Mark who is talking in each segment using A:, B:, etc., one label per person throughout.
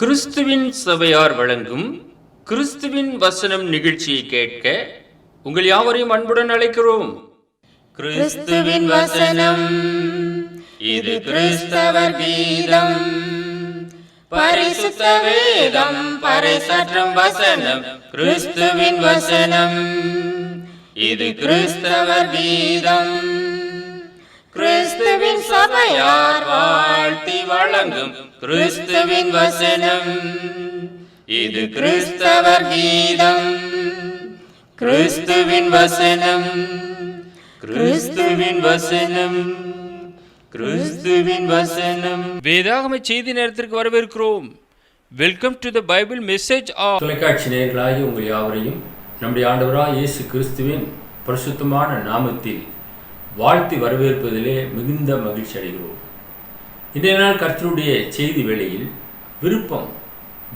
A: கிறிஸ்துவின் சபையார் வழங்கும் கிறிஸ்துவின் வசனம் நிகழ்ச்சியை கேட்க உங்கள் யாவரையும் அன்புடன் அழைக்கிறோம்.
B: கிறிஸ்துவின் வசனம் இது கிறிஸ்தவர் கீதம், பரிசுத்த வேதம் பறைசாற்றும் வசனம். கிறிஸ்துவின் வசனம் இது கிறிஸ்தவர் கீதம், கிறிஸ்துவின் சபையார் வாழ்த்தி வழங்கும் கிறிஸ்துவின் வசனம் இது கிறிஸ்தவர் கீதம். கிறிஸ்துவின் வசனம், கிறிஸ்துவின் வசனம், கிறிஸ்துவின் வசனம்.
A: வேதாகம செய்தி நேரத்திற்கு வரவேற்கிறோம். Welcome to the Bible message of.
C: தொலைக்காட்சி நேயர்களாகி உங்கள் யாவரையும் நம்முடைய ஆண்டவராய் இயேசு கிறிஸ்துவின் பரிசுத்தமான நாமத்தில் வாழ்த்தி வரவேற்பதிலே மிகுந்த மகிழ்ச்சி அடைகிறோம். இன்றைய நாள் கர்த்தருடைய செய்தி வேளையில் விருப்பம்,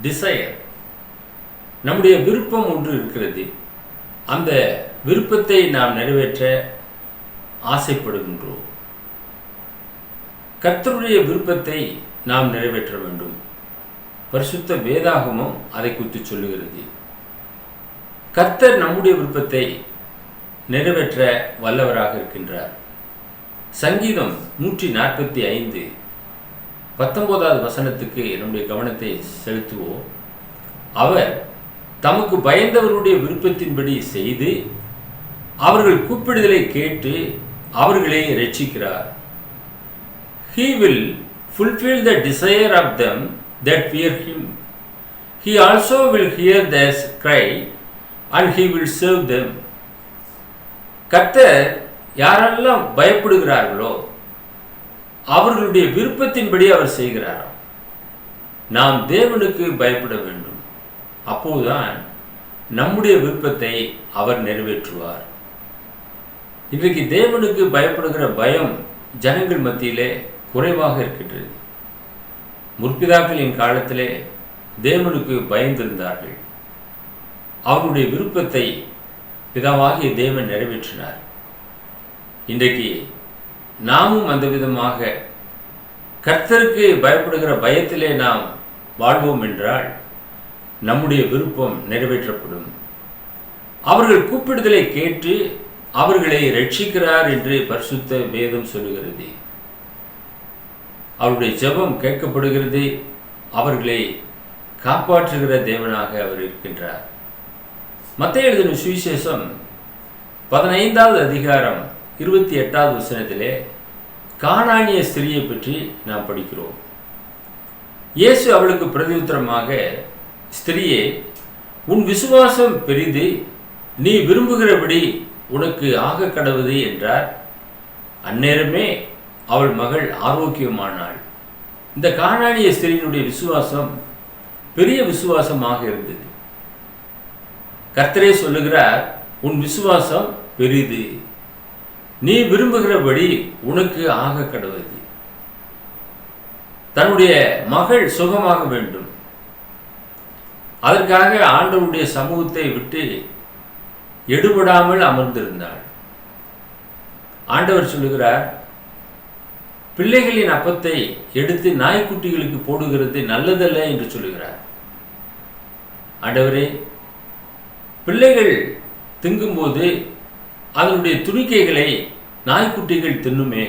C: டிசையர், நம்முடைய விருப்பம் ஒன்று இருக்கிறது. அந்த விருப்பத்தை நாம் நிறைவேற்ற ஆசைப்படுகின்றோம். கர்த்தருடைய விருப்பத்தை நாம் நிறைவேற்ற வேண்டும். பரிசுத்த வேதாகமம் அதை குறித்து சொல்லுகிறது. கர்த்தர் நம்முடைய விருப்பத்தை நிறைவேற்ற வல்லவராக இருக்கின்றார். சங்கீதம் 145 19வது வசனத்துக்கு நம்முடைய கவனத்தை செலுத்துவோம். அவர் தமக்கு பயந்தவர்களுடைய விருப்பத்தின்படி செய்து அவர்கள் கூப்பிடுதலை கேட்டு அவர்களை இரட்சிக்கிறார். He will fulfill the desire of them that fear him. He also will hear their cry and he will serve them. கர்த்தர் யாரெல்லாம் பயப்படுகிறார்களோ அவர்களுடைய விருப்பத்தின்படி அவர் செய்கிறாராம். நாம் தேவனுக்கு பயப்பட வேண்டும். அப்போதுதான் நம்முடைய விருப்பத்தை அவர் நிறைவேற்றுவார். இன்றைக்கு தேவனுக்கு பயப்படுகிற பயம் ஜனங்கள் மத்தியிலே குறைவாக இருக்கின்றது. முற்பிதாக்களின் காலத்திலே தேவனுக்கு பயந்திருந்தார்கள். அவருடைய விருப்பத்தை பிதாவாகிய தேவன் நிறைவேற்றினார். இன்றைக்கு நாமும் அந்த விதமாக கர்த்தருக்கு பயப்படுகிற பயத்திலே நாம் வாழ்வோம் என்றால் நம்முடைய விருப்பம் நிறைவேற்றப்படும். அவர்கள் கூப்பிடுதலை கேட்டு அவர்களை இரட்சிக்கிறார் என்று பரிசுத்த வேதம் சொல்லுகிறது. அவருடைய ஜெபம் கேட்கப்படுகிறது. அவர்களை காப்பாற்றுகிற தேவனாக அவர் இருக்கின்றார். மத்தேயு எழுதின சுவிசேஷம் 15வது அதிகாரம் 28வது வசனத்திலே கானானிய ஸ்திரியை பற்றி நாம் படிக்கிறோம். இயேசு அவளுக்கு பிரதியுத்தரமாக, ஸ்திரியே, உன் விசுவாசம் பெரிது, நீ விரும்புகிறபடி உனக்கு ஆக கடவுது என்றார். அந்நேரமே அவள் மகள் ஆரோக்கியமானாள். இந்த கானானிய ஸ்திரியினுடைய விசுவாசம் பெரிய விசுவாசமாக இருந்தது. கர்த்தரே சொல்லுகிறார், உன் விசுவாசம் பெரிது, நீ விரும்புகிறபடி உனக்கு ஆக கடவுது. தன்னுடைய மகள் சுகமாக வேண்டும். அதற்காக ஆண்டவருடைய சமூகத்தை விட்டு எடுபடாமல் அமர்ந்திருந்தாள். ஆண்டவர் சொல்லுகிறார், பிள்ளைகளின் அப்பத்தை எடுத்து நாய்க்குட்டிகளுக்கு போடுகிறது நல்லதல்ல என்று சொல்லுகிறார். ஆண்டவரே, பிள்ளைகள் திங்கும்போது அதனுடைய துணிக்கைகளை நாய்க்குட்டிகள் தின்னுமே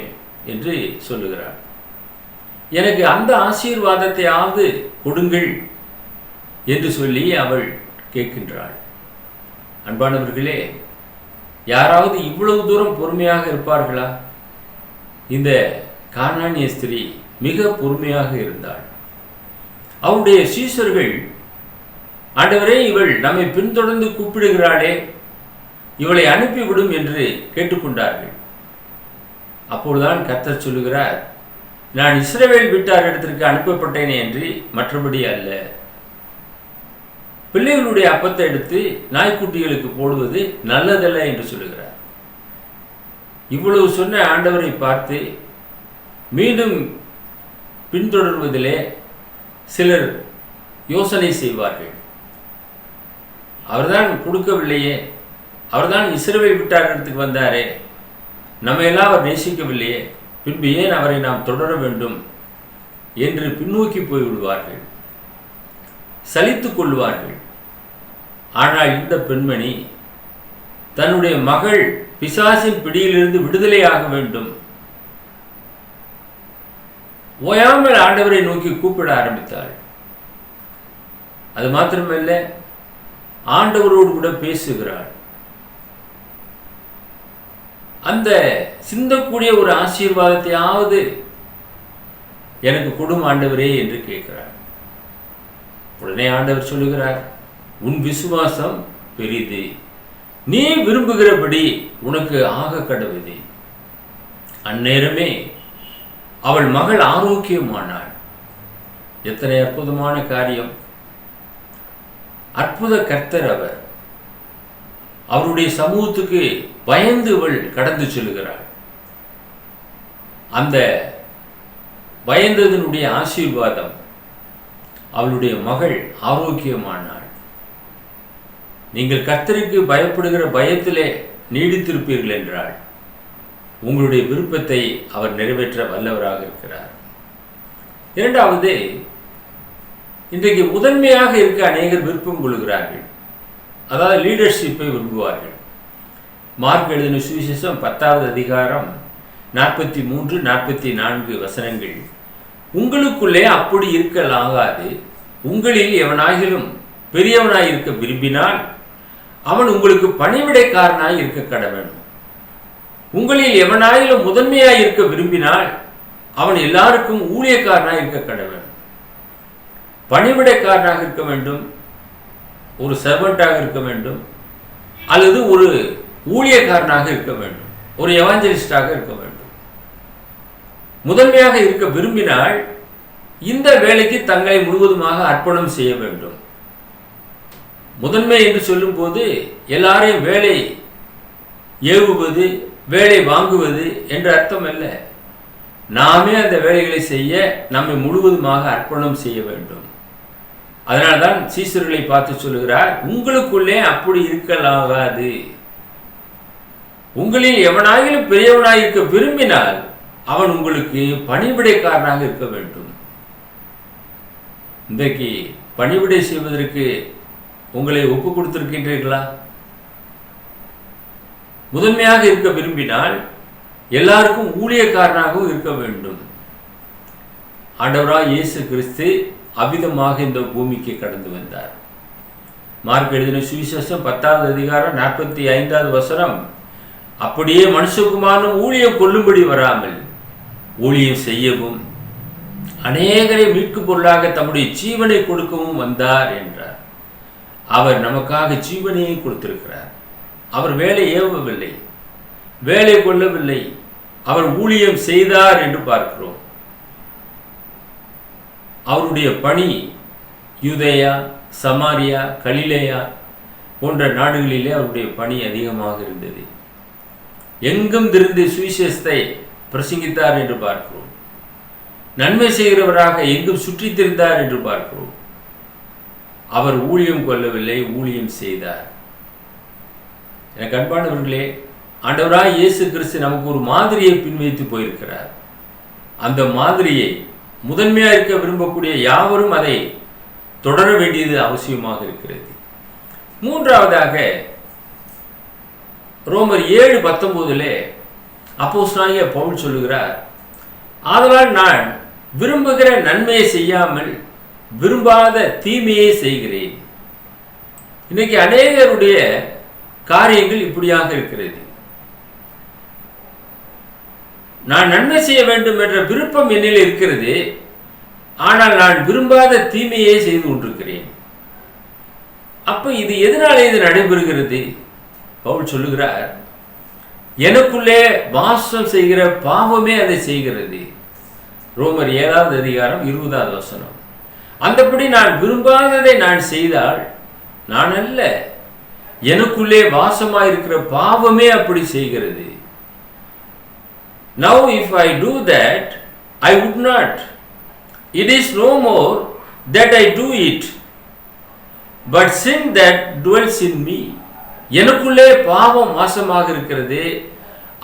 C: என்று சொல்லுகிறார். எனக்கு அந்த ஆசீர்வாதத்தையாவது கொடுங்கள் என்று சொல்லி அவள் கேட்கின்றாள். அன்பானவர்களே, யாராவது இவ்வளவு தூரம் பொறுமையாக இருப்பார்களா? இந்த கானானிய ஸ்திரீ மிக பொறுமையாக இருந்தாள். அவருடைய சீஷர்கள், ஆண்டவரே, இவள் நம்மை பின்தொடர்ந்து கூப்பிடுகிறாளே, இவளை அனுப்பிவிடும் என்று கேட்டுக்கொண்டார்கள். அப்பொழுதுதான் கர்த்தர் சொல்லுகிறார், நான் இஸ்ரவேல் வீட்டாரிடத்திற்கு அனுப்பப்பட்டேனே என்று மற்றபடி அல்ல. பிள்ளைகளுடைய அப்பத்தை எடுத்து நாய்க்குட்டிகளுக்கு போடுவது நல்லதல்ல என்று சொல்லுகிறார். இவ்வளவு சொன்ன ஆண்டவரை பார்த்து மீண்டும் பின்தொடர்வதிலே சிலர் யோசனை செய்வார்கள். அவர்தான் கொடுக்கவில்லையே, அவர்தான் இஸ்ரவேல் வீட்டாரிடத்துக்கு வந்தாரே, நம்மையெல்லாம் அவர் நேசிக்கவில்லையே, பின்பு ஏன் அவரை நாம் தொடர வேண்டும் என்று பின்னோக்கி போய்விடுவார்கள். சலித்துக் கொள்வார்கள். ஆனால் இந்த பெண்மணி தன்னுடைய மகள் பிசாசின் பிடியிலிருந்து விடுதலையாக வேண்டும், ஓயாமல் ஆண்டவரை நோக்கி கூப்பிட ஆரம்பித்தாள். அது மாத்திரமல்ல, ஆண்டவரோடு கூட பேசுகிறாள். அந்த சிந்தக்கூடிய ஒரு ஆசீர்வாதத்தையாவது எனக்கு கொடும் ஆண்டவரே என்று கேட்கிறார். உடனே ஆண்டவர் சொல்லுகிறார், உன் விசுவாசம் பெரிது, நீ விரும்புகிறபடி உனக்கு ஆக கடவுது. அந்நேரமே அவள் மகள் ஆரோக்கியமானாள். எத்தனை அற்புதமான காரியம்! அற்புத கர்த்தர் அவர். அவருடைய சமூகத்துக்கு பயந்து அவள் கடந்து செல்கிறாள். அந்த பயந்ததனுடைய ஆசீர்வாதம், அவளுடைய மகள் ஆரோக்கியமானாள். நீங்கள் கர்த்தருக்கு பயப்படுகிற பயத்திலே நீடித்திருப்பீர்கள் என்றால் உங்களுடைய விருப்பத்தை அவர் நிறைவேற்ற வல்லவராக இருக்கிறார். இரண்டாவது, இன்றைக்கு முதன்மையாக இருக்க அநேகர் விருப்பம் கொள்கிறார்கள், அதாவது லீடர்ஷிப்பை விரும்புவார்கள். மார்க் எழுதின சுவிசேஷம் 10வது அதிகாரம் 43-44 வசனங்கள், உங்களுக்குள்ளே அப்படி இருக்கலாகாது. உங்களில் எவனாகிலும் பெரியவனாய் இருக்க விரும்பினால் அவன் உங்களுக்கு பணிவிடைக்காரனாய் இருக்க கடவன். உங்களில் எவனாயிலும் முதன்மையாய் இருக்க விரும்பினால் அவன் எல்லாருக்கும் ஊழியக்காரனாய் இருக்க கடவன். பணிவிடைக்காரனாக இருக்க வேண்டும், ஒரு சர்வெண்டாக இருக்க வேண்டும், அல்லது ஒரு ஊழியக்காரனாக இருக்க வேண்டும், ஒரு எவாஞ்சலிஸ்டாக இருக்க வேண்டும். முதன்மையாக இருக்க விரும்பினால் இந்த வேலைக்கு தங்களை முழுவதுமாக அர்ப்பணம் செய்ய வேண்டும். முதன்மை என்று சொல்லும் போது எல்லாரையும் வேலை ஏவுவது, வேலை வாங்குவது என்ற அர்த்தம் அல்ல. நாமே அந்த வேலைகளை செய்ய நம்மை முழுவதுமாக அர்ப்பணம் செய்ய வேண்டும். அதனால்தான் சீசர்களை பார்த்து சொல்லுகிறார், உங்களுக்குள்ளே அப்படி இருக்கலாகாது. உங்களில் எவனாயிலும் பெரியவனாய் இருக்க விரும்பினால் அவன் உங்களுக்கு பணிவிடைக்காரனாக இருக்க வேண்டும். இன்றைக்கு பணிவிடை செய்வதற்கு உங்களை ஒப்பு கொடுத்திருக்கின்றீர்களா? முதன்மையாக இருக்க விரும்பினால் எல்லாருக்கும் ஊழியக்காரனாகவும் இருக்க வேண்டும். ஆண்டவராய் இயேசு கிறிஸ்து அவ்விதமாக இந்த பூமிக்கு கடந்து வந்தார். மார்க் எழுதின சுவிசேஷம் 10வது அதிகாரம் 45வது வசனம், அப்படியே மனுஷகுமாரனும் ஊழியம் கொள்ளும்படி வராமல் ஊழியம் செய்யவும் அநேகரை மீட்கும் பொருளாக தம்முடைய ஜீவனை கொடுக்கவும் வந்தார் என்றார். அவர் நமக்காக ஜீவனையை கொடுத்திருக்கிறார். அவர் வேலை ஏவவில்லை, வேலை கொள்ளவில்லை, அவர் ஊழியம் செய்தார் என்று பார்க்கிறோம். அவருடைய பணி யூதேயா, சமாரியா, கலிலேயா போன்ற நாடுகளிலே அவருடைய பணி அதிகமாக இருந்தது. எங்கும் திருந்து சுவிசேஷத்தை பிரசங்கித்தார் என்று பார்க்கிறோம். நன்மை செய்கிறவராக எங்கும் சுற்றித் திரிந்தார் என்று பார்க்கிறோம். அவர் ஊழியம் கொள்ளவில்லை, ஊழியம் செய்தார். எனக்கு அன்பானவர்களே, ஆண்டவராய் இயேசு கிறிஸ்து நமக்கு ஒரு மாதிரியை பின்வைத்து போயிருக்கிறார். அந்த மாதிரியை முதன்மையாக இருக்க விரும்பக்கூடிய யாவரும் அதை தொடர வேண்டியது அவசியமாக இருக்கிறது. மூன்றாவதாக ரோமர் 7:19 அப்போஸ்தலனாகிய பவுல் சொல்லுகிறார், ஆதலால் நான் விரும்புகிற நன்மையை செய்யாமல் விரும்பாத தீமையை செய்கிறேன். இன்னைக்கு அநேகருடைய காரியங்கள் இப்படியாக இருக்கிறது. நான் நன்மை செய்ய வேண்டும் என்ற விருப்பம் என்னில் இருக்கிறது, ஆனால் நான் விரும்பாத தீமையை செய்து கொண்டிருக்கிறேன். அப்ப இது எதனாலே இது நடைபெறுகிறது? பவுல் சொல்லுகிறார், எனக்குள்ளே வாசம் செய்கிற பாவமே அதை செய்கிறது. ரோமர் 7வது அதிகாரம் 20வது வசனம். அந்தபடி நான் விரும்பாததை நான் செய்தால் நான் அல்ல, எனக்குள்ளே வாசமாயிருக்கிற பாவமே அப்படி செய்கிறது. Now if I do that, I would not. It is no more that I do it, but sin that dwells in me. எனக்குள்ளே பாவம் வாசமாக இருக்கிறது,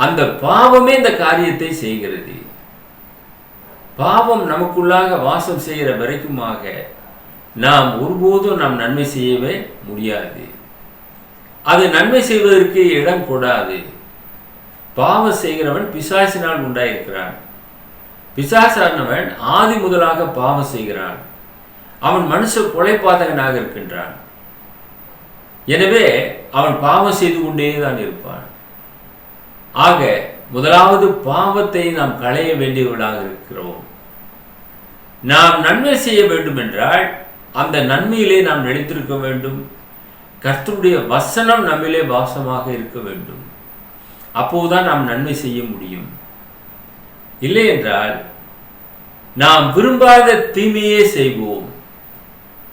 C: அந்த பாவமே இந்த காரியத்தை செய்கிறது. பாவம் நமக்குள்ளாக வாசம் செய்கிற வரைக்குமாக நாம் ஒருபோதும் நாம் நன்மை செய்யவே முடியாது. அது நன்மை செய்வதற்கு இடம் கூடாது. பாவம் செய்கிறவன் பிசாசினால் உண்டாயிருக்கிறான். பிசாசானவன் ஆதி முதலாக பாவம் செய்கிறான். அவன் மனுஷ கொலைபாதகனாக இருக்கின்றான். எனவே அவன் பாவம் செய்து கொண்டே தான் இருப்பான். ஆக முதலாவது பாவத்தை நாம் களைய வேண்டியவர்களாக இருக்கிறோம். நாம் நன்மை செய்ய வேண்டும் என்றால் அந்த நன்மையிலே நாம் நிலைத்திருக்க வேண்டும். கர்த்தருடைய வசனம் நம்மிலே வாசமாக இருக்க வேண்டும். அப்போதுதான் நாம் நன்மை செய்ய முடியும். இல்லை என்றால் நாம் விரும்பாத தீமையே செய்வோம்.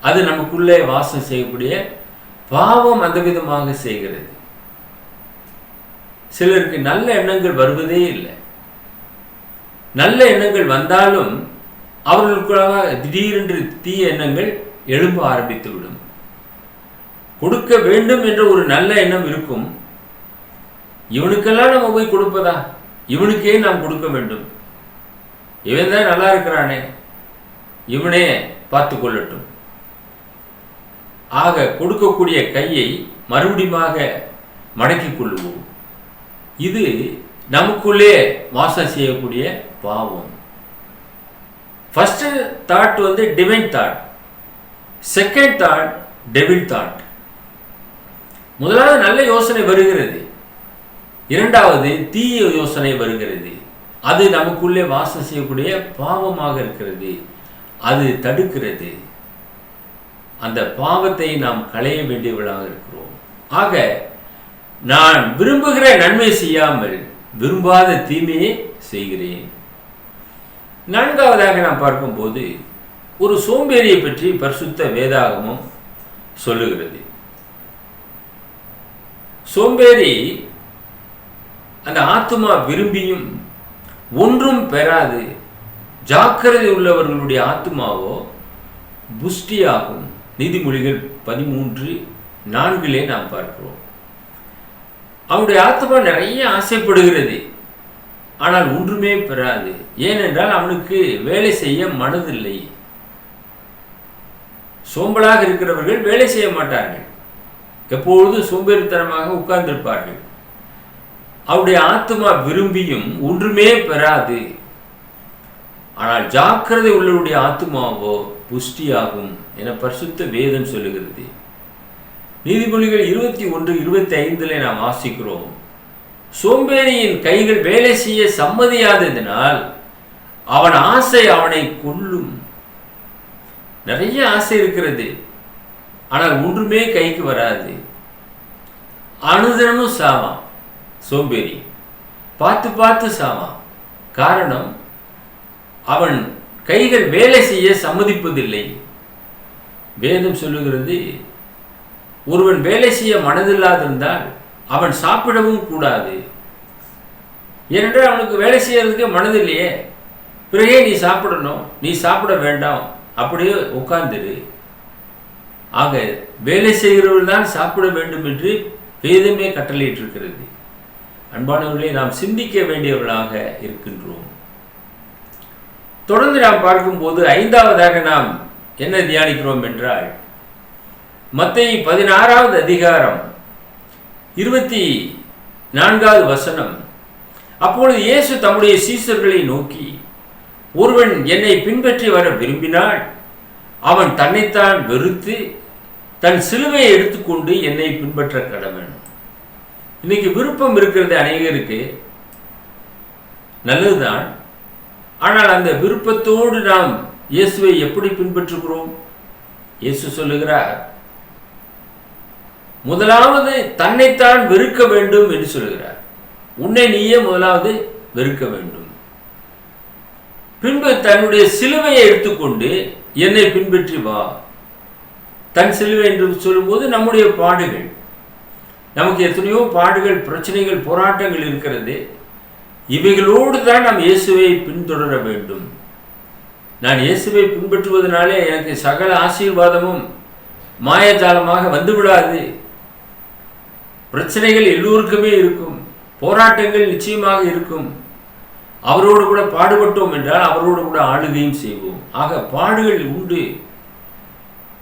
C: அது நமக்குள்ளே வாசம் செய்யக்கூடிய பாவம் அந்த விதமாக செய்கிறது. சிலருக்கு நல்ல எண்ணங்கள் வருவதே இல்லை. நல்ல எண்ணங்கள் வந்தாலும் அவர்களுக்காக திடீரென்று தீய எண்ணங்கள் எழும்ப ஆரம்பித்துவிடும். கொடுக்க வேண்டும் என்ற ஒரு நல்ல எண்ணம் இருக்கும். இவனுக்கெல்லாம் நம்ம போய் கொடுப்பதா? இவனுக்கே நாம் கொடுக்க வேண்டும். இவன் தான் நல்லா இருக்கிறானே, இவனே பார்த்து கொள்ளட்டும். ஆக கொடுக்கக்கூடிய கையை மறுபடியுமாக மடக்கிக் கொள்வோம். இது நமக்குள்ளே வாசம் செய்யக்கூடிய பாவம். First thought divine thought, second thought devil thought. முதலாவது நல்ல யோசனை வருகிறது, இரண்டாவது தீய யோசனை வருகிறது. அது நமக்குள்ளே வாசம் செய்யக்கூடிய பாவமாக இருக்கிறது. அது தடுக்கிறது. அந்த பாவத்தை நாம் களைய வேண்டியவர்களாக இருக்கிறோம். ஆக நான் விரும்புகிற நன்மை செய்யாமல் விரும்பாத தீமையை செய்கிறேன். நான்காவதாக நாம் பார்க்கும்போது ஒரு சோம்பேறியை பற்றி பரிசுத்த வேதாகமம் சொல்லுகிறது. சோம்பேறி அந்த ஆத்துமா விரும்பியும் ஒன்றும் பெறாது. ஜாக்கிரதை உள்ளவர்களுடைய ஆத்துமாவோ புஷ்டியாகும். நீதிமொழிகள் 13:4 நாம் பார்க்கிறோம். அவனுடைய ஆத்மா நிறைய ஆசைப்படுகிறது, ஆனால் ஒன்றுமே பெறாது. ஏனென்றால் அவனுக்கு வேலை செய்ய மனதில்லை. சோம்பலாக இருக்கிறவர்கள் வேலை செய்ய மாட்டார்கள், எப்பொழுதும் சோம்பேறித்தனமாக உட்கார்ந்திருப்பார்கள். அவருடைய ஆத்மா விரும்பியும் ஒன்றுமே பெறாது. ஆனால் ஜாக்கிரதை உள்ளவருடைய ஆத்மாவோ புஷ்டியாகும் என பரிசுத்த வேதம் சொல்லுகிறது. நீதிமொழிகள் 21:25 நாம் வாசிக்கிறோம். சோம்பேறியின் கைகள் வேலை செய்ய சம்மதியாததினால் அவன் ஆசை அவனை கொல்லும். நிறைய ஆசை இருக்கிறது, ஆனால் ஒன்றுமே கைக்கு வராது. அனுதினமும் சாவான் சோம்பேறி, பார்த்து பார்த்து சாவான். காரணம், அவன் கைகள் வேலை செய்ய சம்மதிப்பதில்லை. வேதம் சொல்லுகிறது, ஒருவன் வேலை செய்ய மனதில்லாதிருந்தால் அவன் சாப்பிடவும் கூடாது. ஏனென்றால் அவனுக்கு வேலை செய்யறதுக்கு மனதில்லையே. பிறகே நீ சாப்பிடணும், நீ சாப்பிட வேண்டாம், அப்படியே உட்கார்ந்துரு. ஆக வேலை செய்கிறவர்கள் தான் சாப்பிட வேண்டும் என்று வேதமே கட்டளையிட்டிருக்கிறது. அன்பானவர்களே, நாம் சிந்திக்க வேண்டியவர்களாக இருக்கின்றோம். தொடர்ந்து நாம் பார்க்கும்போது ஐந்தாவதாக நாம் என்ன தியானிக்கிறோம் என்றால், மத்தேயு 16வது அதிகாரம் 24வது வசனம். அப்பொழுது இயேசு தம்முடைய சீஷர்களை நோக்கி, ஒருவன் என்னை பின்பற்றி வர விரும்பினால் அவன் தன்னைத்தான் வெறுத்து தன் சிலுவையை எடுத்துக்கொண்டு என்னை பின்பற்ற கடவன். இன்னைக்கு விருப்பம் இருக்கிறது அநேகருக்கு, நல்லதுதான். ஆனால் அந்த விருப்பத்தோடு நாம் இயேசுவை எப்படி பின்பற்றுகிறோம்? இயேசு சொல்லுகிறார், முதலாவது தன்னைத்தான் வெறுக்க வேண்டும் என்று சொல்லுகிறார். உன்னை நீயே முதலாவது வெறுக்க வேண்டும். பின்பு தன்னுடைய சிலுவையை எடுத்துக்கொண்டு என்னை பின்பற்றி வா. தன் சிலுவை என்று சொல்லும்போது நம்முடைய பாடுகள், நமக்கு எத்தனையோ பாடுகள், பிரச்சனைகள், போராட்டங்கள் இருக்கிறது. இவைகளோடு தான் நாம் இயேசுவை பின்தொடர வேண்டும். நான் இயேசுவை பின்பற்றுவதனாலே எனக்கு சகல ஆசீர்வாதமும் மாயஜாலமாக வந்துவிடாது. பிரச்சனைகள் எல்லோருக்குமே இருக்கும், போராட்டங்கள் நிச்சயமாக இருக்கும். அவரோடு கூட பாடுபட்டோம் என்றால் அவரோடு கூட ஆளுகையும் செய்வோம். ஆக பாடுகள் உண்டு.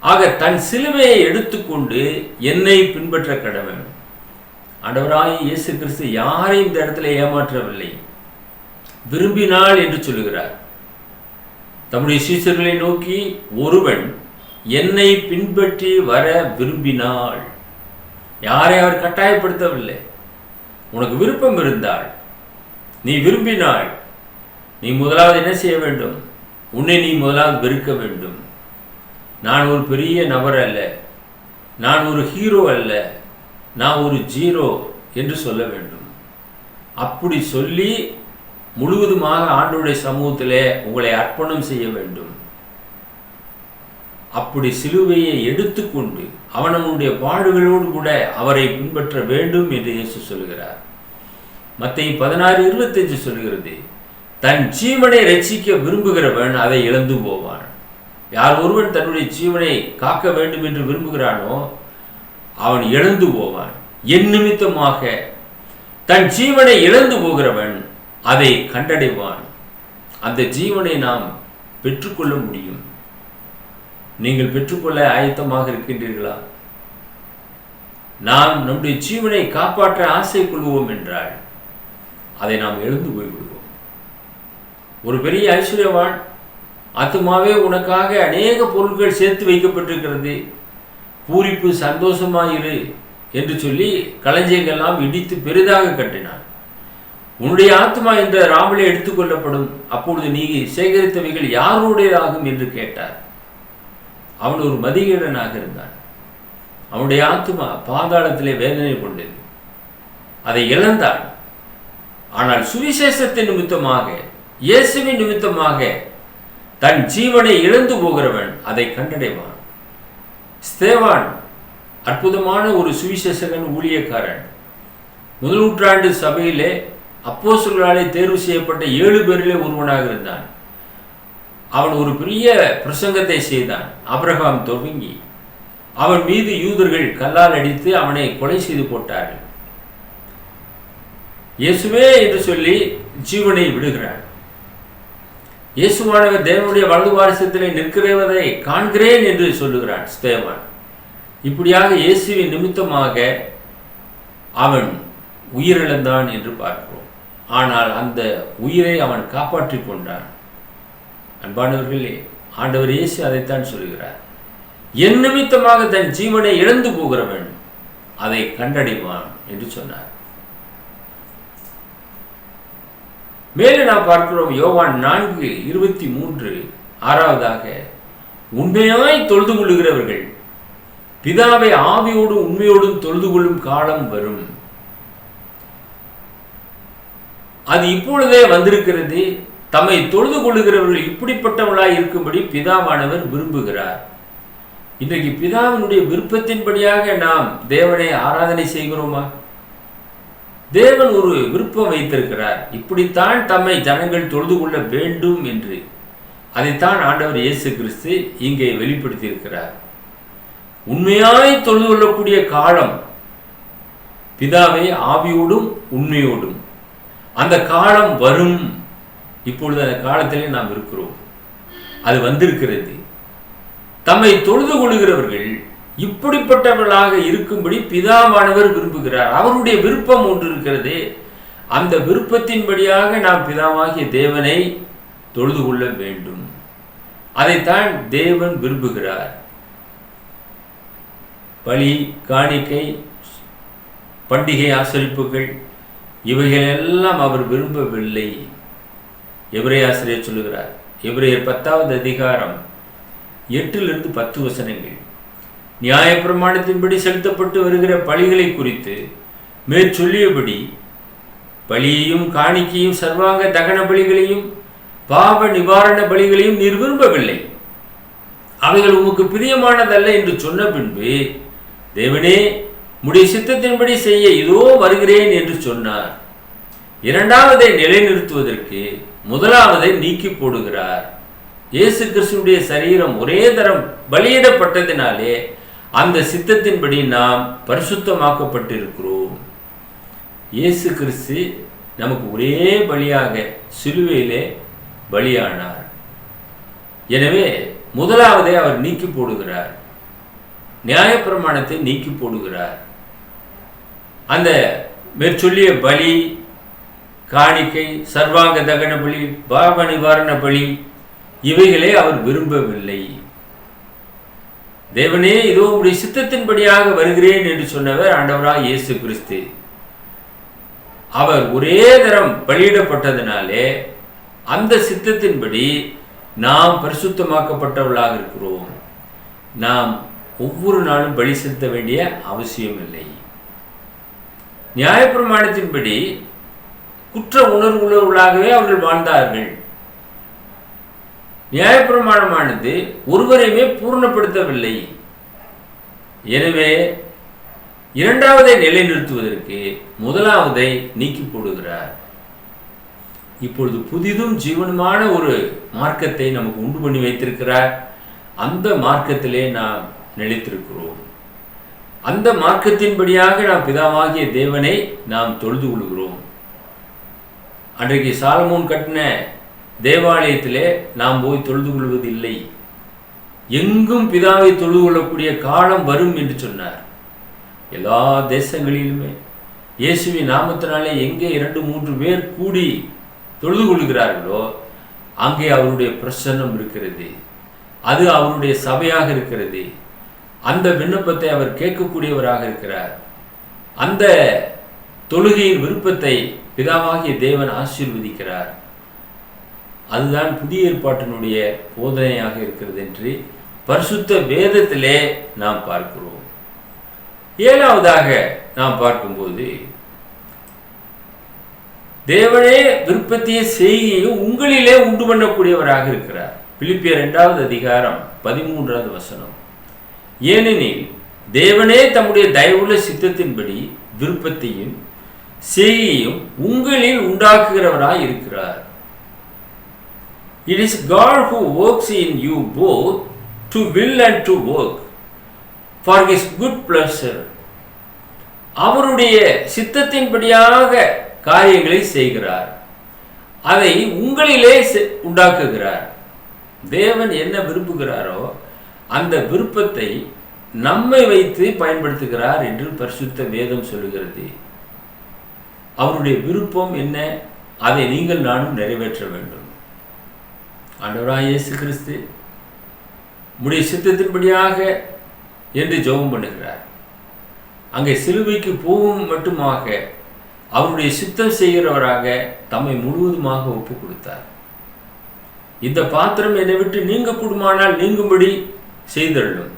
C: ஆக தன் சிலுவையை எடுத்துக்கொண்டு என்னை பின்பற்ற கடவன். ஆண்டவராகிய இயேசு கிறிஸ்து யாரையும் இந்த இடத்துல ஏமாற்றவில்லை. விரும்பினாள் என்று சொல்லுகிறார். தம்முடைய சீஷர்களை நோக்கி, ஒருவன் என்னை பின்பற்றி வர விரும்பினாள். யாரை அவர் கட்டாயப்படுத்தவில்லை. உனக்கு விருப்பம் இருந்தால், நீ விரும்பினாள், நீ முதலாவது என்ன செய்ய வேண்டும்? உன்னை நீ முதலாவது வெறுக்க வேண்டும். நான் ஒரு பெரிய நபர் அல்ல, நான் ஒரு ஹீரோ அல்ல, நான் ஒரு ஜீரோ என்று சொல்ல வேண்டும். அப்படி சொல்லி முழுவதுமாக ஆண்டவருடைய சமூகத்திலே உங்களை அர்ப்பணம் செய்ய வேண்டும். அப்படி சிலுவையை எடுத்துக்கொண்டு அவனுடைய பாடுகளோடு கூட அவரை பின்பற்ற வேண்டும் என்று இயேசு சொல்கிறார். மத்தேயு 16:25 சொல்கிறது, தன் ஜீவனை ரட்சிக்க விரும்புகிறவன் அதை இழந்து போவான். யார் ஒருவன் தன்னுடைய ஜீவனை காக்க வேண்டும் என்று விரும்புகிறானோ அவன் இழந்து போவான். என் நிமித்தமாக தன் ஜீவனை இழந்து போகிறவன் அதை கண்டடைவான். அந்த ஜீவனை நாம் பெற்றுக்கொள்ள முடியும். நீங்கள் பெற்றுக்கொள்ள ஆயத்தமாக இருக்கின்றீர்களா? நாம் நம்முடைய ஜீவனை காப்பாற்ற ஆசை கொள்வோம் என்றால் அதை நாம் எழுந்து போய்விடுவோம். ஒரு பெரிய ஐஸ்வர்யவான், ஆத்துமாவே உனக்காக அநேக பொருட்கள் சேர்த்து வைக்கப்பட்டிருக்கிறது, பூரிப்பு சந்தோஷமாயிரு என்று சொல்லி களஞ்சியங்கள்லாம் இடித்து பெரிதாக கட்டினான். உன்னுடைய ஆத்மா என்ற ராமலே எடுத்துக்கொள்ளப்படும், அப்பொழுது நீ சேகரித்தவைகள் யாருடையதாகும் என்று கேட்டார். அவன் ஒரு மதிகேடனாக இருந்தான். அவனுடைய ஆத்மா பாதாளத்திலே வேதனை கொண்டது, அதை இழந்தான். ஆனால் சுவிசேஷத்தின் நிமித்தமாக, இயேசுவின் நிமித்தமாக தன் ஜீவனை இழந்து போகிறவன் அதை கண்டடைவான். ஸ்தேவான் அற்புதமான ஒரு சுவிசேஷகன், ஊழியக்காரன். முதல் நூற்றாண்டு சபையிலே அப்போஸ்தலர்களாலே தேர்வு செய்யப்பட்ட 7 பேரிலே ஒருவனாக இருந்தான். அவன் ஒரு பெரிய பிரசங்கத்தை செய்தான். ஆபிரகாம் துவங்கி அவன் மீது யூதர்கள் கல்லால் அடித்து அவனை கொலை செய்து போட்டார்கள். இயேசுவே என்று சொல்லி ஜீவனை விடுகிறான். இயேசுவானவர் தேவனுடைய வலது வாரிசத்திலே நிற்கிறவதை காண்கிறேன் என்று சொல்லுகிறான் ஸ்தேவான். இப்படியாக இயேசுவின் நிமித்தமாக அவன் உயிரிழந்தான் என்று பார்க்கிறோம். ஆனால் அந்த உயிரை அவன் காப்பாற்றிக் கொண்டான். அன்பானவர்களே, ஆண்டவர் இயேசு அதைத்தான் சொல்கிறார். என் நிமித்தமாக தன் ஜீவனை இழந்து போகிறவன் அதை கண்டடைவான் என்று சொன்னார். மேலே நாம் பார்க்கிறோம் யோவான் 4:23 ஆறாவதாக, உண்மையாய் தொழுது கொள்ளுகிறவர்கள் பிதாவை ஆவியோடும் உண்மையோடும் தொழுது கொள்ளும் காலம் வரும். அது இப்பொழுதே வந்திருக்கிறது. தம்மை தொழுது கொள்ளுகிறவர்கள் இப்படிப்பட்டவர்களாய் இருக்கும்படி பிதாவானவர் விரும்புகிறார். இன்றைக்கு பிதாவினுடைய விருப்பத்தின்படியாக நாம் தேவனை ஆராதனை செய்கிறோமா? தேவன் ஒரு விருப்பம் வைத்திருக்கிறார், இப்படித்தான் தம்மை ஜனங்கள் தொழுது கொள்ள வேண்டும் என்று. அதைத்தான் ஆண்டவர் இயேசு கிறிஸ்து இங்கே வெளிப்படுத்தி இருக்கிறார். உண்மையாய் தொழுது கொள்ளக்கூடிய காலம், பிதாவை ஆவியோடும் உண்மையோடும், அந்த காலம் வரும். இப்பொழுது அந்த காலத்திலே நாம் இருக்கிறோம். அது வந்திருக்கிறது. தம்மை தொழுது கொள்ளுகிறவர்கள் இப்படிப்பட்டவர்களாக இருக்கும்படி பிதாவானவர் விரும்புகிறார். அவருடைய விருப்பம் ஒன்று இருக்கிறது. அந்த விருப்பத்தின்படியாக நாம் பிதாவாகிய தேவனை தொழுது கொள்ள வேண்டும். அதைத்தான் தேவன் விரும்புகிறார். பலி, காணிக்கை, பண்டிகை ஆசரிப்புகள் இவைகளெல்லாம் அவர் விரும்பவில்லை. எபிரேய ஆசிரியர் சொல்லுகிறார், எபிரேயர் 10வது அதிகாரம் 8 10 வசனங்கள், நியாயப்பிரமாணத்தின்படி செலுத்தப்பட்டு வருகிற பலிகளை குறித்து மேற்சொல்லியபடி பலியையும் காணிக்கையும் சர்வாங்க தகன பலிகளையும் பாவ நிவாரண பலிகளையும் நீர் விரும்பவில்லை, அவைகள் உமக்கு பிரியமானதல்ல என்று சொன்ன பின்பு, தேவனே உம்முடைய சித்தத்தின்படி செய்ய இதோ வருகிறேன் என்று சொன்னார். இரண்டாவதை நிலைநிறுத்துவதற்கு முதலாவதை நீக்கி போடுகிறார். இயேசு கிறிஸ்துடைய சரீரம் ஒரே தரம் பலியிடப்பட்டதினாலே அந்த சித்தத்தின்படி நாம் பரிசுத்தமாக்கப்பட்டிருக்கிறோம். இயேசு கிறிஸ்து நமக்கு ஒரே பலியாக சிலுவையிலே பலியானார். எனவே முதலாவதை அவர் நீக்கி போடுகிறார். நியாயப்பிரமாணத்தை நீக்கி போடுகிறார். அந்த மேற்சொல்லிய பலி, காணிக்கை, சர்வாங்க தகன பலி, பாவ நிவாரண பலி இவைகளை அவர் விரும்பவில்லை. தேவனே, இதோ உம்முடைய சித்தத்தின்படியாக வருகிறேன் என்று சொன்னவர் ஆண்டவராய் இயேசு கிறிஸ்து. அவர் ஒரே தரம் பலியிடப்பட்டதினாலே அந்த சித்தத்தின்படி நாம் பரிசுத்தமாக்கப்பட்டவர்களாக இருக்கிறோம். நாம் ஒவ்வொரு நாளும் பலி செலுத்த வேண்டிய அவசியம் இல்லை. நியாயப்பிரமாணத்தின்படி குற்ற உணர்வு உள்ளவர்களாகவே அவர்கள் வாழ்ந்தார்கள். நியாயப்பிரமாணமானது ஒருவரையுமே பூர்ணப்படுத்தவில்லை. எனவே இரண்டாவதை நிலைநிறுத்துவதற்கு முதலாவதை நீக்கி போடுகிறார். இப்பொழுது புதிதும் ஜீவனுமான ஒரு மார்க்கத்தை நமக்கு உண்டு பண்ணி வைத்திருக்கிறார். அந்த மார்க்கத்திலே நாம் நிலைத்திருக்கிறோம். அந்த மார்க்கத்தின்படியாக நாம் பிதாவாகிய தேவனை நாம் தொழுது கொள்கிறோம். அன்றைக்கு சாலமோன் கட்டின தேவாலயத்திலே நாம் போய் தொழுது கொள்வதில்லை. எங்கும் பிதாவை தொழுது கொள்ளக்கூடிய காலம் வரும் என்று சொன்னார். எல்லா தேசங்களிலுமே இயேசுவின் நாமத்தினாலே எங்கே 2-3 பேர் கூடி தொழுது கொள்கிறார்களோ அங்கே அவருடைய பிரசன்னம் இருக்கிறது. அது அவருடைய சபையாக இருக்கிறது. அந்த விண்ணப்பத்தை அவர் கேட்கக்கூடியவராக இருக்கிறார். அந்த தொழுகையின் விருப்பத்தை பிதாவாகிய தேவன் ஆசீர்வதிக்கிறார். அதுதான் புதிய ஏற்பாட்டினுடைய போதனையாக இருக்கிறது என்று பரிசுத்த வேதத்திலே நாம் பார்க்கிறோம். ஏழாவதாக நாம் பார்க்கும்போது, தேவனே விருப்பத்தையும் செய்கையும் உங்களிலே உண்டு பண்ணக்கூடியவராக இருக்கிறார். பிலிப்பியர் 2வது அதிகாரம் 13வது வசனம். ஏனெனில் தேவனே தம்முடைய தயவுள்ள சித்தத்தின்படி விருப்பத்தையும் செய்கையும் உங்களில் உண்டாக்குகிறவராய் இருக்கிறார். It is God who works in you both to will and to work for his good pleasure. அவருடைய சித்தத்தின்படியாக காரியங்களை செய்கிறார். அதை உங்களிலே உண்டாக்குகிறார். தேவன் என்ன விரும்புகிறாரோ அந்த விருப்பத்தை நம்மை வைத்து பயன்படுத்துகிறார் என்று பரிசுத்த வேதம் சொல்லுகிறது. அவருடைய விருப்பம் என்ன? அதை நீங்கள் நானும் நிறைவேற்ற வேண்டும். ஆண்டவராய் இயேசு கிறிஸ்து உம்முடைய சித்தத்தின்படியாக என்று ஜெபம் பண்ணுகிறார். அங்கே சிலுவைக்கு போகும் மட்டுமாக அவருடைய சித்தம் செய்கிறவராக தம்மை முழுவதுமாக ஒப்பு கொடுத்தார். இந்த பாத்திரம் என்னை விட்டு நீங்க கூடுமானால் நீங்கும்படி செய்தள்ளும்,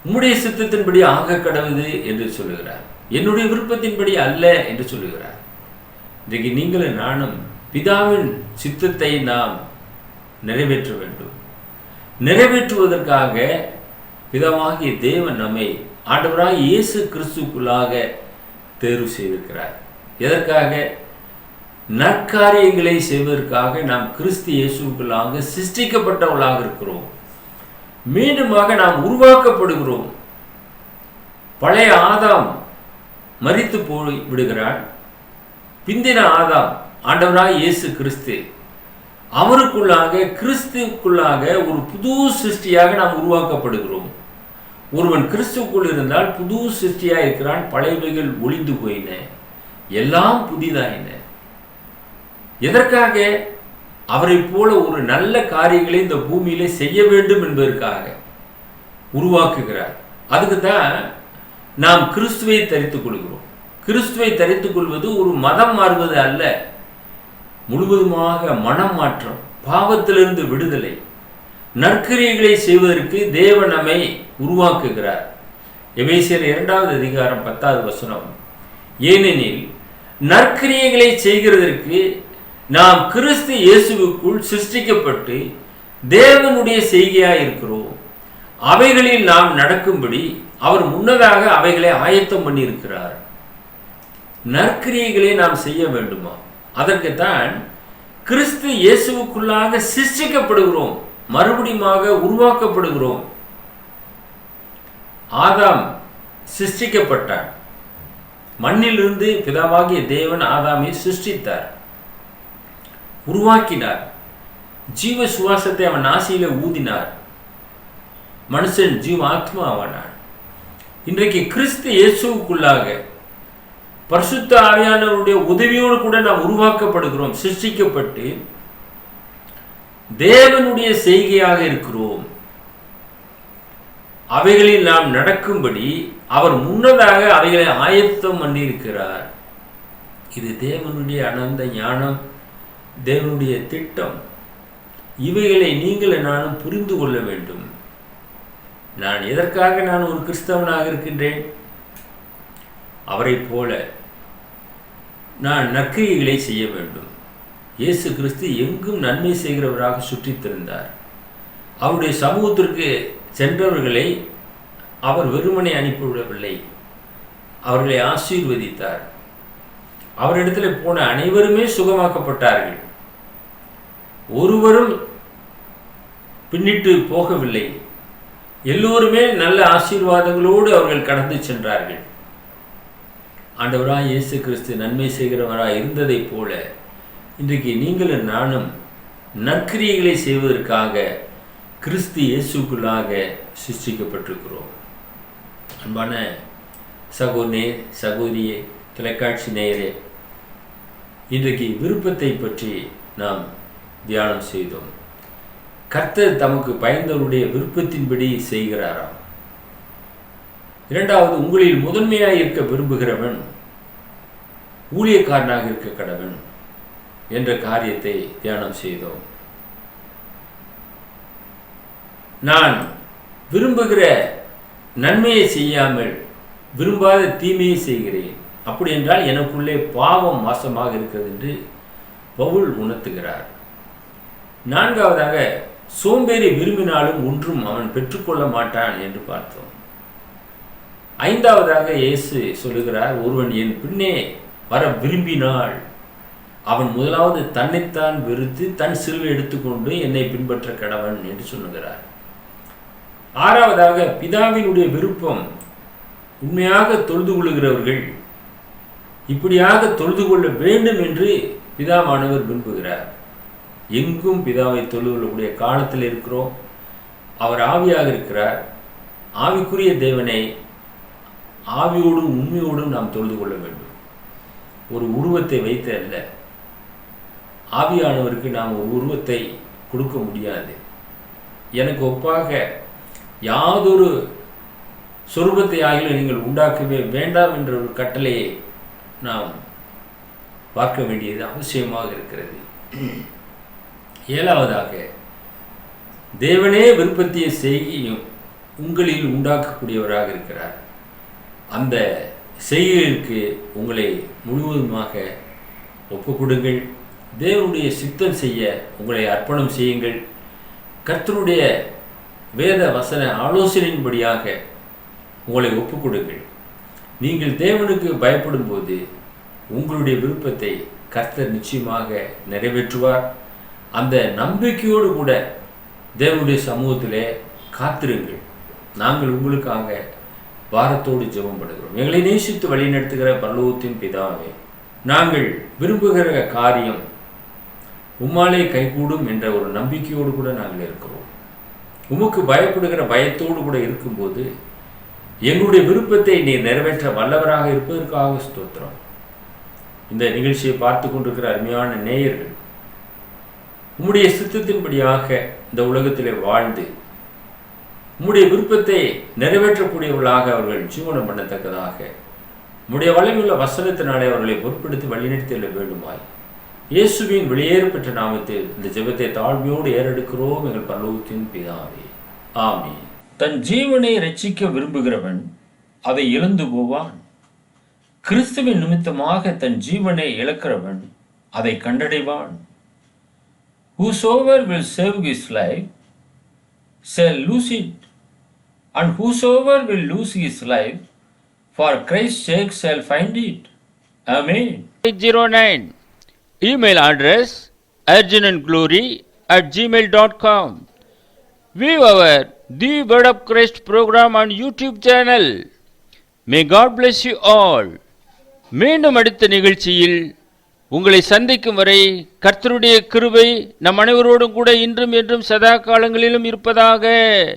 C: உம்முடைய சித்தத்தின்படி ஆக கடவுது என்று சொல்லுகிறார். என்னுடைய விருப்பத்தின்படி அல்ல என்று சொல்லுகிறார். இன்றைக்கு நீங்களும் நானும் பிதாவின் சித்தத்தை நாம் நிறைவேற்ற வேண்டும். நிறைவேற்றுவதற்காக பிதாவாகிய தேவன் நம்மை ஆண்டவராய் இயேசு கிறிஸ்துக்குள்ளாக தேர்வு செய்திருக்கிறார். எதற்காக? நற்காரியங்களை செய்வதற்காக நாம் கிறிஸ்து இயேசுக்குள்ளாக சிருஷ்டிக்கப்பட்டவர்களாக இருக்கிறோம். மீண்டுமாக நாம் உருவாக்கப்படுகிறோம். பழைய ஆதாம் மரித்து போய் விடுகிறான். பிந்தின ஆதாம் ஆண்டவராய் இயேசு கிறிஸ்து, அவருக்குள்ளாக கிறிஸ்துக்குள்ளாக ஒரு புது சிருஷ்டியாக நாம் உருவாக்கப்படுகிறோம். ஒருவன் கிறிஸ்துக்குள் இருந்தால் புது சிருஷ்டியாக இருக்கிறான். பழையவைகள் ஒளிந்து போயின, எல்லாம் புதிதாயின. எதற்காக? அவரை போல ஒரு நல்ல காரியங்களை இந்த பூமியிலே செய்ய வேண்டும் என்பதற்காக உருவாக்குகிறார். அதுக்கு தான் நாம் கிறிஸ்துவை தரித்துக் கொள்கிறோம். கிறிஸ்துவை தரித்துக் கொள்வது ஒரு மதம் மாறுவது அல்ல, முழுவதுமாக மனம் மாற்றம், பாவத்திலிருந்து விடுதலை, நற்கிரியைகளை செய்வதற்கு தேவன் நம்மை உருவாக்குகிறார். எபேசியர் 2வது அதிகாரம் 10வது வசனம். ஏனெனில் நற்கிரியைகளை செய்கிறதற்கு நாம் கிறிஸ்து இயேசுவுக்குள் சிருஷ்டிக்கப்பட்டு தேவனுடைய செய்கையாய் இருக்கிறோம். அவைகளில் நாம் நடக்கும்படி அவர் முன்னதாக அவைகளை ஆயத்தம் பண்ணி இருக்கிறார். நற்கிரியைகளை நாம் செய்ய வேண்டுமா? அதற்குத்தான் கிறிஸ்து இயேசுவுக்குள்ளாக சிருஷ்டிக்கப்படுகிறோம், மறுபடியுமாக உருவாக்கப்படுகிறோம். ஆதாம் சிருஷ்டிக்கப்பட்டான். மண்ணிலிருந்து பிதாவாகிய தேவன் ஆதாமை சிருஷ்டித்தார், உருவாக்கினார். ஜீவ சுவாசத்தை அவன் நாசியில ஊதினார். மனுஷன் ஜீவ ஆத்மா ஆவானான். இன்றைக்கு கிறிஸ்து இயேசுவுக்குள்ளாக பரிசுத்த ஆவியானவருடைய உதவியோடு கூட நாம் உருவாக்கப்படுகிறோம், சிருஷ்டிக்கப்பட்டு தேவனுடைய செய்கையாக இருக்கிறோம். அவைகளில் நாம் நடக்கும்படி அவர் முன்னதாக அவைகளை ஆயத்தம் பண்ணியிருக்கிறார். இது தேவனுடைய அனந்த ஞானம், தேவனுடைய திட்டம். இவைகளை நீங்கள் நானும் புரிந்து கொள்ள வேண்டும். நான் எதற்காக நான் ஒரு கிறிஸ்தவனாக இருக்கின்றேன்? அவரை போல நான் நற்கிரியைகளை செய்ய வேண்டும். இயேசு கிறிஸ்து எங்கும் நன்மை செய்கிறவராக சுற்றித் திரிந்தார். அவருடைய சமூகத்திற்கு சென்றவர்களை அவர் வெறுமனை அனுப்பிவிடவில்லை, அவர்களை ஆசீர்வதித்தார். அவரிடத்தில் போன அனைவருமே சுகமாக்கப்பட்டார்கள். ஒருவரும் பின்னிட்டு போகவில்லை. எல்லோருமே நல்ல ஆசீர்வாதங்களோடு அவர்கள் கடந்து சென்றார்கள். ஆண்டவராய் இயேசு கிறிஸ்து நன்மை செய்கிறவராய் இருந்ததைப் போல இன்றைக்கு நீங்களும் நானும் நற்கிரியைகளை செய்வதற்காக கிறிஸ்து இயேசுக்குள்ளாக சிருஷ்டிக்கப்பட்டிருக்கிறோம். அன்பான சகோதரனே, சகோதரியே, தொலைக்காட்சி நேயரே, இன்றைக்கு விருப்பத்தை பற்றி நாம் தியானம் செய்தோம். கர்த்தர் தமக்கு பயந்தவருடைய விருப்பத்தின்படி செய்கிறாராம். இரண்டாவது, உங்களில் முதன்மையாக இருக்க விரும்புகிறவன் ஊழியக்காரனாக இருக்க கடவன் என்ற காரியத்தை தியானம் செய்தோம். நான் விரும்புகிற நன்மையை செய்யாமல் விரும்பாத தீமையை செய்கிறேன், அப்படி என்றால் எனக்குள்ளே பாவம் வாசமாக இருக்கிறது என்று பவுல் உணர்த்துகிறார். நான்காவதாக, சோம்பேறி விரும்பினாலும் ஒன்றும் அவன் பெற்றுக்கொள்ள மாட்டான் என்று பார்த்தோம். ஐந்தாவதாக இயேசு சொல்லுகிறார், ஒருவன் என் பின்னே வர விரும்பினால் அவன் முதலாவது தன்னைத்தான் வெறுத்து தன் சிலுவை எடுத்துக்கொண்டு என்னை பின்பற்ற கடவன் என்று சொல்லுகிறார். ஆறாவதாக, பிதாவினுடைய விருப்பம் உண்மையாக தொழுது கொள்ளுகிறவர்கள் இப்படியாக தொழுது கொள்ள வேண்டும் என்று பிதாவானவர் விரும்புகிறார். எங்கும் பிதாவை தொழுது கொள்ளக்கூடிய காலத்தில் இருக்கிறோம். அவர் ஆவியாக இருக்கிறார். ஆவிக்குரிய தேவனை ஆவியோடும் உண்மையோடும் நாம் தொழுது கொள்ள வேண்டும். ஒரு உருவத்தை வைத்து அல்ல. ஆவியானவருக்கு நாம் ஒரு உருவத்தை கொடுக்க முடியாது. எனக்கு ஒப்பாக யாதொரு சொரூபத்தை ஆகிலும் நீங்கள் உண்டாக்கவே வேண்டாம் என்ற ஒரு கட்டளையை நாம் பார்க்க வேண்டியது அவசியமாக இருக்கிறது. ஏழாவதாக, தேவனே விருப்பத்தை செய்யும் உங்களில் உண்டாக்கக்கூடியவராக இருக்கிறார். அந்த செய்கைகளுக்கு உங்களை முழுவதுமாக ஒப்புக்கொடுங்கள். தேவனுடைய சித்தம் செய்ய உங்களை அர்ப்பணம் செய்யுங்கள். கர்த்தருடைய வேத வசன ஆலோசனையின்படியாக உங்களை ஒப்புக்கொடுங்கள். நீங்கள் தேவனுக்கு பயப்படும் போது உங்களுடைய விருப்பத்தை கர்த்தர் நிச்சயமாக நிறைவேற்றுவார். அந்த நம்பிக்கையோடு கூட தேவனுடைய சமூகத்திலே காத்திருங்கள். நாங்கள் உங்களுக்காக வாரத்தோடு ஜெபம் பண்ணுகிறோம். எங்களை நேசித்து வழிநடத்துகிற பரலோகத்தின் பிதாவே, நாங்கள் விரும்புகிற காரியம் உம்மாலே கைகூடும் என்ற ஒரு நம்பிக்கையோடு கூட நாங்கள் இருக்கிறோம். உமக்கு பயப்படுகிற பயத்தோடு கூட இருக்கும்போது எங்களுடைய விருப்பத்தை நீர் நிறைவேற்ற வல்லவராக இருப்பதற்காக ஸ்தோத்திரம். இந்த நிகழ்ச்சியை பார்த்து கொண்டிருக்கிற அருமையான நேயர்கள் உம்முடைய சித்தத்தின்படியாக இந்த உலகத்திலே வாழ்ந்து உம்முடைய விருப்பத்தை நிறைவேற்றக்கூடியவர்களாக அவர்கள் ஜீவனம் பண்ணத்தக்கதாக உம்முடைய வல்லமையுள்ள வசனத்தினாலே அவர்களை பொறுப்படுத்தி வழிநடத்திட வேண்டுமாய் இயேசுவின் வெளியேறு பெற்ற நாமத்தில் இந்த ஜெபத்தை தாழ்மையோடு ஏறெடுக்கிறோம் எங்கள் பரலோகத்தின் பிதாவே, ஆமென். தன் ஜீவனை ரட்சிக்க விரும்புகிறவன் அதை இழந்து போவான். கிறிஸ்துவின் நிமித்தமாக தன் ஜீவனை இழக்கிறவன் அதை கண்டடைவான். Whosoever will save his life shall lose it, and whosoever will lose his life for Christ's sake shall find it. Amen.
A: 809 Email address urgentandglory@gmail.com. View our The Word of Christ program on YouTube channel. May God bless you all. மீண்டும் அடுத்த நிகழ்ச்சியில் உங்களை சந்திக்கும் வரை கர்த்தருடைய கிருபை நம் அனைவரோடும் கூட இன்றும் என்றும் சதா காலங்களிலும் இருப்பதாக.